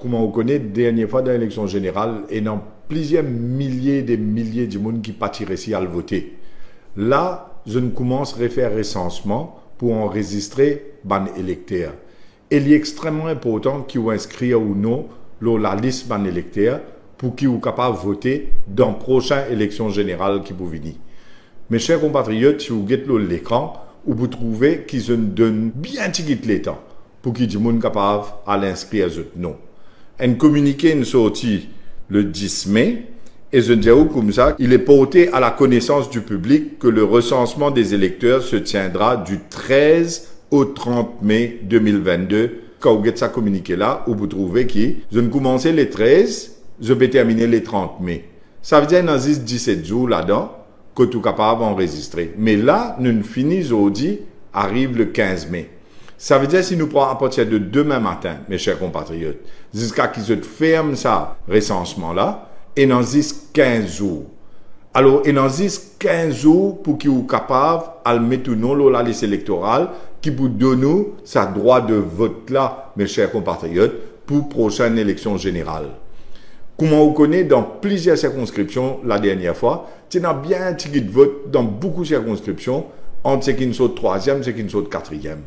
Comment on connaît, dernière fois dans l'élection générale, et dans plusieurs milliers de monde qui partiraient ici à le voter. Là, je ne commence à faire recensement pour enregistrer ban électeur. Et il est extrêmement important qu'ils ou inscrire ou non la liste ban électeur pour qu'ils soient capables de voter dans la prochaine élection générale qui peut venir. Mes chers compatriotes, si vous regardez l'écran, vous trouvez qu'ils se donnent bien les temps pour qu'ils soient capables de l'inscrire non. Un communiqué est sorti le 10 mai et je dis comme ça, il est porté à la connaissance du public que le recensement des électeurs se tiendra du 13 au 30 mai 2022. Quand vous avez ça communiqué là, vous trouvez que je ne commençais les 13, je vais terminer les 30 mai. Ça veut dire qu'il y a 17 jours là-dedans que tu es capable d'enregistrer. Mais là, nous finissons aujourd'hui, arrive le 15 mai. Ça veut dire si nous prenons à partir de demain matin, mes chers compatriotes, jusqu'à qu'ils se ferment ça recensement-là, et dans 15 jours. Alors, et dans 15 jours pour qu'ils soient capables de mettre non la liste électorale qui vous donne sa droit de vote-là, mes chers compatriotes, pour la prochaine élection générale. Comment on connaît dans plusieurs circonscriptions la dernière fois, il y a bien un ticket de vote dans beaucoup de circonscriptions entre ceux qui sont troisième et ceux qui sont quatrième.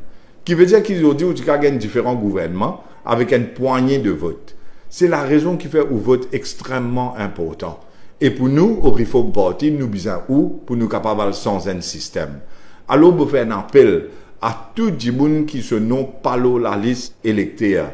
Qui veut dire qu'ils ont dit qu'il y a différents gouvernements avec une poignée de votes. C'est la raison qui fait un vote extrêmement important. Et pour nous, au Reform Party, nous disons où pour nous capables sans un système. Alors, vous faites un appel à tout le monde qui se nomme pas la liste électorale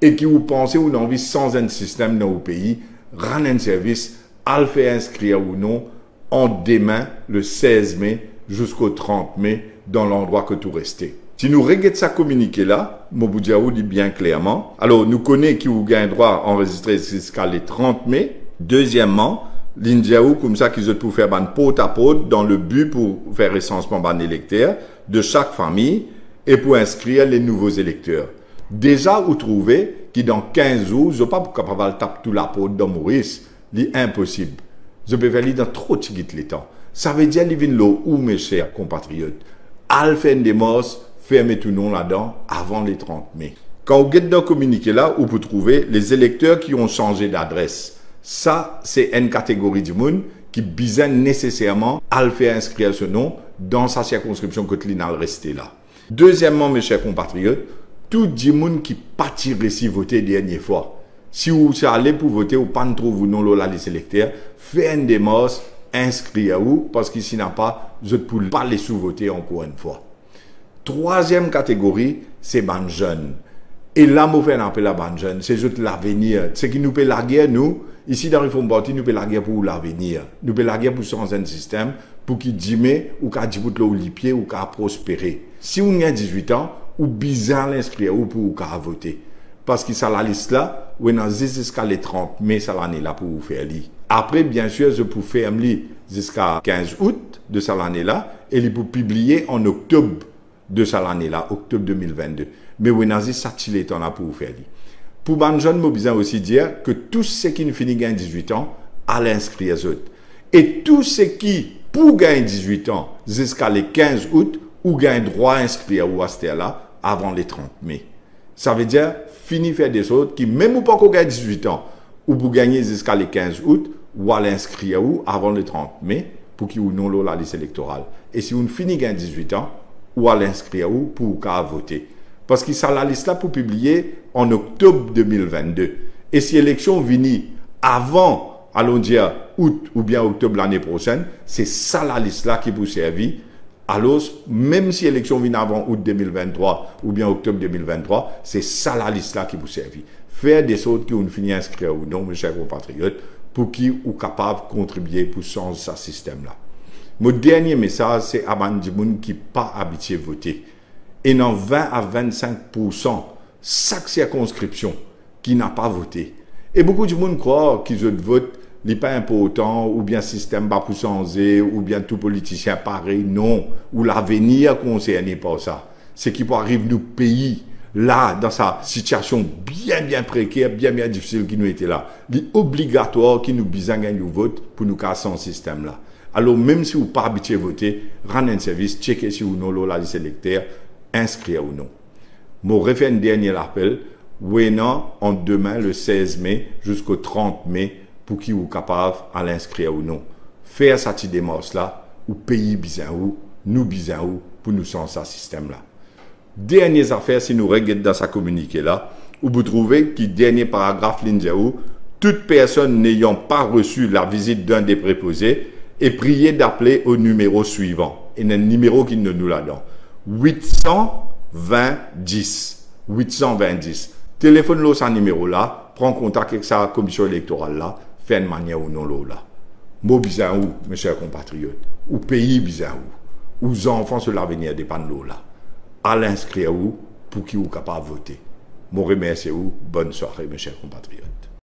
et qui vous pensez ou envie sans un système dans le pays, rendre un service, à le faire inscrire ou non, en demain, le 16 mai jusqu'au 30 mai, dans l'endroit que tout restait. Si nous regardons ça communiqué là, Moboudiaou dit bien clairement, alors nous connaissons qui vous gagne droit à enregistrer jusqu'à les 30 mai. Deuxièmement, l'Indiaou, comme ça, qu'ils ont pour faire ban porte à porte dans le but pour faire recensement ban électeur de chaque famille et pour inscrire les nouveaux électeurs. Déjà, vous trouvez que dans 15 jours, je ne suis pas capable de taper toute la porte dans Maurice. C'est impossible. Je peux faire dans trop de temps. Ça veut dire qu'il y a où, mes chers compatriotes, Alphen Demos, fermez tout nom là-dedans avant les 30 mai. Quand vous êtes dans le communiqué là, vous pouvez trouver les électeurs qui ont changé d'adresse. Ça, c'est une catégorie du monde qui besoin nécessairement à le faire inscrire ce nom dans sa circonscription que l'INAL resté là. Deuxièmement, mes chers compatriotes, tout le monde qui partit ici voter dernière fois. Si vous allez pour voter ou pas trouver non la liste électeur, faites une démarche, inscrivez-vous parce qu'ici n'a pas, je ne peux pas les sous-voter encore une fois. Troisième catégorie, c'est les jeunes. Et là, je fais un appel à les jeunes. C'est juste l'avenir. C'est qui nous paie la guerre, nous. Ici, dans le Reform Party, nous paie la guerre pour l'avenir. Nous paie la guerre pour changer un système, pour qu'il dîme, ou qu'il débute le pied, ou qu'il prospérer. Si vous avez 18 ans, ou bizarre l'inscrire, ou pour qu'il voter. Parce que ça, la liste là, ou dans jusqu'à les 30 mai, ça l'année là pour vous faire lire. Après, bien sûr, je peux faire lire jusqu'à 15 août de cette année-là, et il peut publier en octobre de cette année-là, octobre 2022. Mais vous avez ça les temps là pour vous faire lire. Pour les jeunes, je besoin aussi dire que tous ceux qui ne finissent pas 18 ans, à l'inscrire eux. Et tous ceux qui, pour gagner 18 ans, jusqu'à les 15 août, ou gagnent droit à inscrire ou à ce là avant les 30 mai. Ça veut dire, fini faire des autres qui, même ou pas qu'on gagne 18 ans, ou pour gagner jusqu'à les 15 août, ou à l'inscrire ou avant les 30 mai, pour qu'ils ou non la liste électorale. Et si vous ne finissez pas 18 ans, ou à l'inscrire ou pour voter. Parce qu'il sera la liste là pour publier en octobre 2022. Et si l'élection vient avant, allons dire, août ou bien octobre l'année prochaine, c'est ça la liste là qui vous servir. Alors, même si l'élection vient avant août 2023 ou bien octobre 2023, c'est ça la liste là qui vous servir. Faire des autres qui ont fini inscrire ou non, mes chers compatriotes, pour qui sont capables de contribuer pour changer ce système-là. Mon dernier message, c'est à des gens qui ne sont pas habitués à voter. Et dans 20 à 25%, chaque circonscription qui n'a pas voté. Et beaucoup de gens croient qu'ils votent n'est pas important, ou bien système pas pour changer, ou bien tout politicien pareil. Non. Ou l'avenir concerné par ça. C'est qui peut arriver nous pays, là, dans sa situation bien précaire, bien difficile qui nous était là. Il est obligatoire qu'il nous besoin gagner le vote pour nous casser ce système-là. Alors, même si vous n'êtes pas habitué à voter, rendez un service, checkez si vous non la liste électorale, inscrire ou non. Je refais un dernier appel Oui, non, en demain, le 16 mai, jusqu'au 30 mai, pour qui vous capable à l'inscrire ou non. Faire cette démarche-là, ou pays bizarre, nous bizarre, pour nous changer ce système-là. Dernière affaire, si nous regardons dans sa communiqué-là, où vous trouvez que dernier paragraphe, l'indiaou, toute personne n'ayant pas reçu la visite d'un des préposés est priée d'appeler au numéro suivant. Il y a un numéro qui nous l'a donné. 820 10. 820 10. Téléphone-le ce numéro-là, prends contact avec sa commission électorale-là, fait une manière ou non là. Mot bizarre où, mes chers compatriotes, ou pays bizarre où les enfants sur l'avenir dépendent de là. À l'inscrire où, pour qui vous capable de voter. Je vous remercie, bonne soirée, mes chers compatriotes.